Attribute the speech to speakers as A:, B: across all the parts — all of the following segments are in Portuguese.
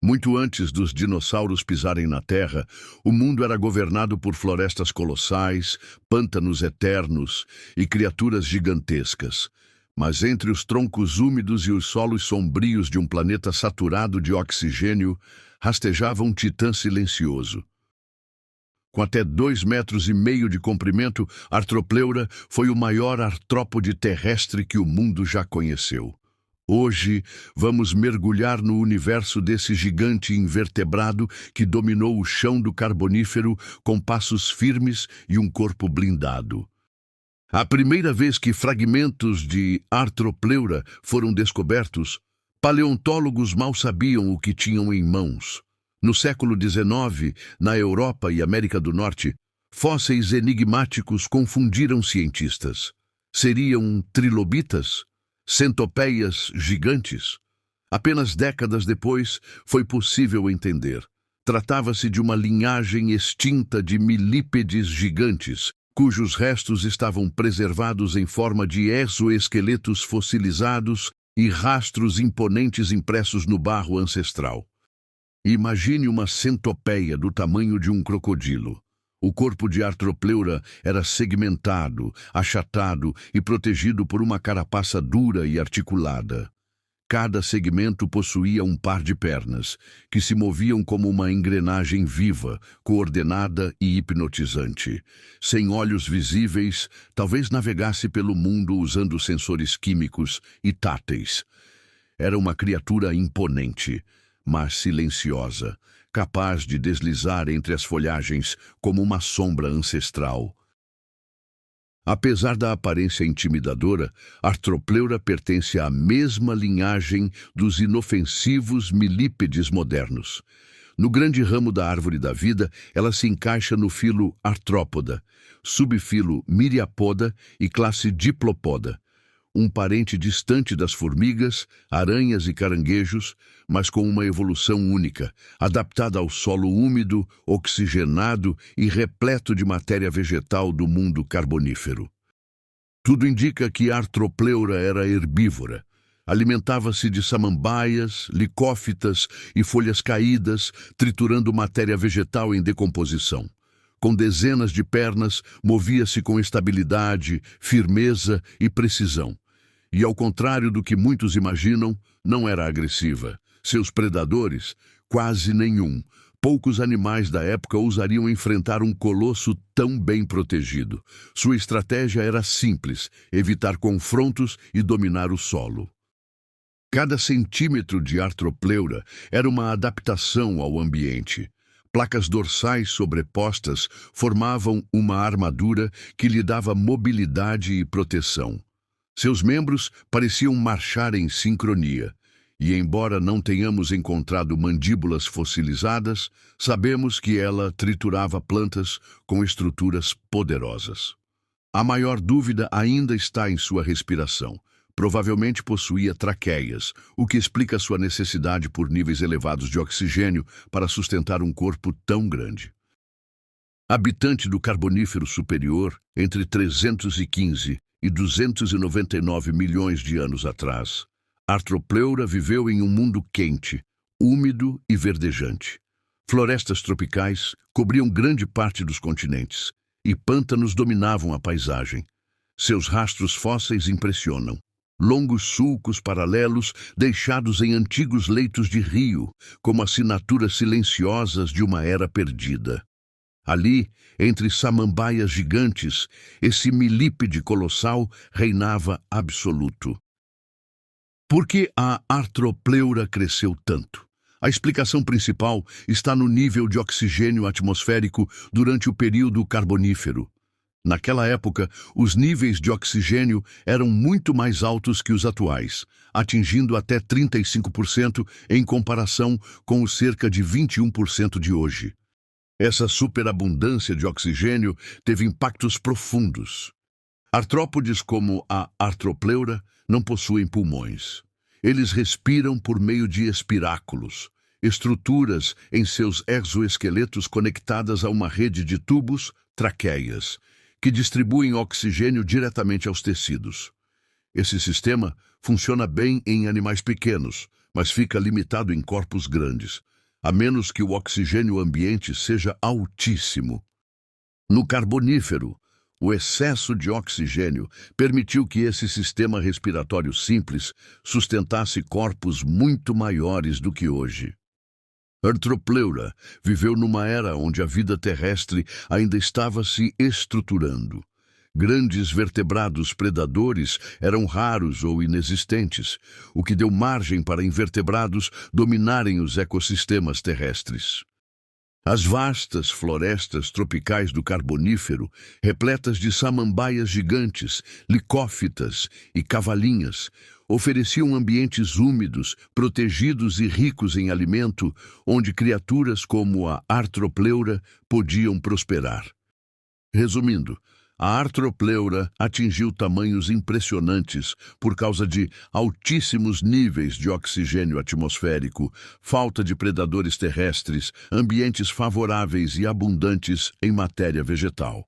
A: Muito antes dos dinossauros pisarem na Terra, o mundo era governado por florestas colossais, pântanos eternos e criaturas gigantescas. Mas entre os troncos úmidos e os solos sombrios de um planeta saturado de oxigênio, rastejava um titã silencioso. Com até 2,5 metros de comprimento, Arthropleura foi o maior artrópode terrestre que o mundo já conheceu. Hoje, vamos mergulhar no universo desse gigante invertebrado que dominou o chão do Carbonífero com passos firmes e um corpo blindado. A primeira vez que fragmentos de Arthropleura foram descobertos, paleontólogos mal sabiam o que tinham em mãos. No século XIX, na Europa e América do Norte, fósseis enigmáticos confundiram cientistas. Seriam trilobitas? Centopeias gigantes? Apenas décadas depois, foi possível entender. Tratava-se de uma linhagem extinta de milípedes gigantes, cujos restos estavam preservados em forma de exoesqueletos fossilizados e rastros imponentes impressos no barro ancestral. Imagine uma centopeia do tamanho de um crocodilo. O corpo de Arthropleura era segmentado, achatado e protegido por uma carapaça dura e articulada. Cada segmento possuía um par de pernas, que se moviam como uma engrenagem viva, coordenada e hipnotizante. Sem olhos visíveis, talvez navegasse pelo mundo usando sensores químicos e táteis. Era uma criatura imponente, mas silenciosa, capaz de deslizar entre as folhagens como uma sombra ancestral. Apesar da aparência intimidadora, Arthropleura pertence à mesma linhagem dos inofensivos milípedes modernos. No grande ramo da árvore da vida, ela se encaixa no filo Arthropoda, subfilo Myriapoda e classe Diplopoda, um parente distante das formigas, aranhas e caranguejos, mas com uma evolução única, adaptada ao solo úmido, oxigenado e repleto de matéria vegetal do mundo carbonífero. Tudo indica que Arthropleura era herbívora. Alimentava-se de samambaias, licófitas e folhas caídas, triturando matéria vegetal em decomposição. Com dezenas de pernas, movia-se com estabilidade, firmeza e precisão. E, ao contrário do que muitos imaginam, não era agressiva. Seus predadores, quase nenhum. Poucos animais da época ousariam enfrentar um colosso tão bem protegido. Sua estratégia era simples: evitar confrontos e dominar o solo. Cada centímetro de Arthropleura era uma adaptação ao ambiente. Placas dorsais sobrepostas formavam uma armadura que lhe dava mobilidade e proteção. Seus membros pareciam marchar em sincronia, e embora não tenhamos encontrado mandíbulas fossilizadas, sabemos que ela triturava plantas com estruturas poderosas. A maior dúvida ainda está em sua respiração. Provavelmente possuía traqueias, o que explica sua necessidade por níveis elevados de oxigênio para sustentar um corpo tão grande. Habitante do Carbonífero Superior, entre 315 e 299 milhões de anos atrás, Arthropleura viveu em um mundo quente, úmido e verdejante. Florestas tropicais cobriam grande parte dos continentes, e pântanos dominavam a paisagem. Seus rastros fósseis impressionam. Longos sulcos paralelos deixados em antigos leitos de rio, como assinaturas silenciosas de uma era perdida. Ali, entre samambaias gigantes, esse milípede colossal reinava absoluto. Por que a Arthropleura cresceu tanto? A explicação principal está no nível de oxigênio atmosférico durante o período carbonífero. Naquela época, os níveis de oxigênio eram muito mais altos que os atuais, atingindo até 35% em comparação com os cerca de 21% de hoje. Essa superabundância de oxigênio teve impactos profundos. Artrópodes como a Arthropleura não possuem pulmões. Eles respiram por meio de espiráculos, estruturas em seus exoesqueletos conectadas a uma rede de tubos, traqueias, que distribuem oxigênio diretamente aos tecidos. Esse sistema funciona bem em animais pequenos, mas fica limitado em corpos grandes, a menos que o oxigênio ambiente seja altíssimo. No Carbonífero, o excesso de oxigênio permitiu que esse sistema respiratório simples sustentasse corpos muito maiores do que hoje. Arthropleura viveu numa era onde a vida terrestre ainda estava se estruturando. Grandes vertebrados predadores eram raros ou inexistentes, o que deu margem para invertebrados dominarem os ecossistemas terrestres. As vastas florestas tropicais do Carbonífero, repletas de samambaias gigantes, licófitas e cavalinhas, ofereciam ambientes úmidos, protegidos e ricos em alimento, onde criaturas como a Arthropleura podiam prosperar. Resumindo, a Arthropleura atingiu tamanhos impressionantes por causa de altíssimos níveis de oxigênio atmosférico, falta de predadores terrestres, ambientes favoráveis e abundantes em matéria vegetal.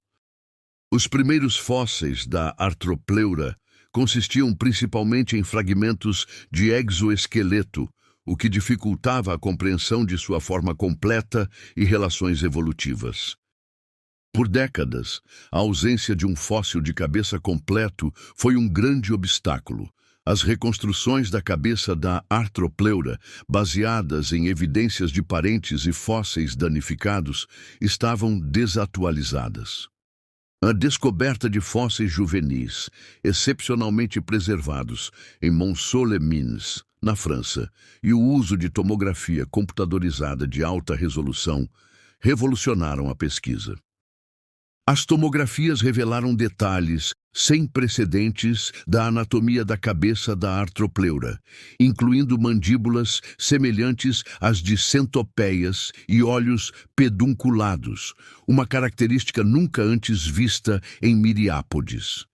A: Os primeiros fósseis da Arthropleura consistiam principalmente em fragmentos de exoesqueleto, o que dificultava a compreensão de sua forma completa e relações evolutivas. Por décadas, a ausência de um fóssil de cabeça completo foi um grande obstáculo. As reconstruções da cabeça da Arthropleura, baseadas em evidências de parentes e fósseis danificados, estavam desatualizadas. A descoberta de fósseis juvenis, excepcionalmente preservados, em Mont-Sault-les-Mines, na França, e o uso de tomografia computadorizada de alta resolução revolucionaram a pesquisa. As tomografias revelaram detalhes sem precedentes da anatomia da cabeça da Arthropleura, incluindo mandíbulas semelhantes às de centopeias e olhos pedunculados, uma característica nunca antes vista em miriápodes.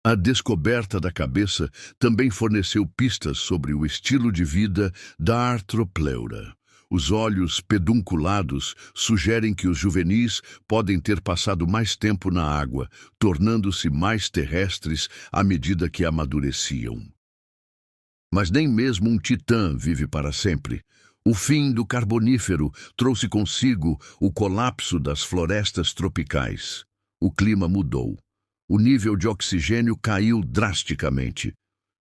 A: A descoberta da cabeça também forneceu pistas sobre o estilo de vida da Arthropleura. Os olhos pedunculados sugerem que os juvenis podem ter passado mais tempo na água, tornando-se mais terrestres à medida que amadureciam. Mas nem mesmo um titã vive para sempre. O fim do Carbonífero trouxe consigo o colapso das florestas tropicais. O clima mudou. O nível de oxigênio caiu drasticamente.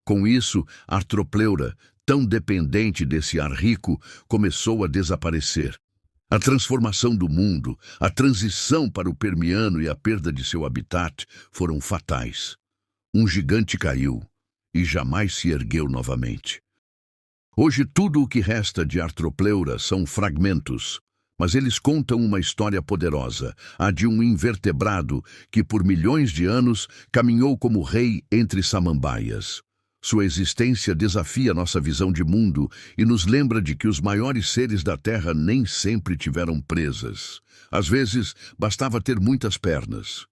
A: Com isso, a Arthropleura, tão dependente desse ar rico, começou a desaparecer. A transformação do mundo, a transição para o Permiano e a perda de seu habitat foram fatais. Um gigante caiu e jamais se ergueu novamente. Hoje tudo o que resta de Arthropleura são fragmentos, mas eles contam uma história poderosa, a de um invertebrado que por milhões de anos caminhou como rei entre samambaias. Sua existência desafia nossa visão de mundo e nos lembra de que os maiores seres da Terra nem sempre tiveram presas. Às vezes, bastava ter muitas pernas.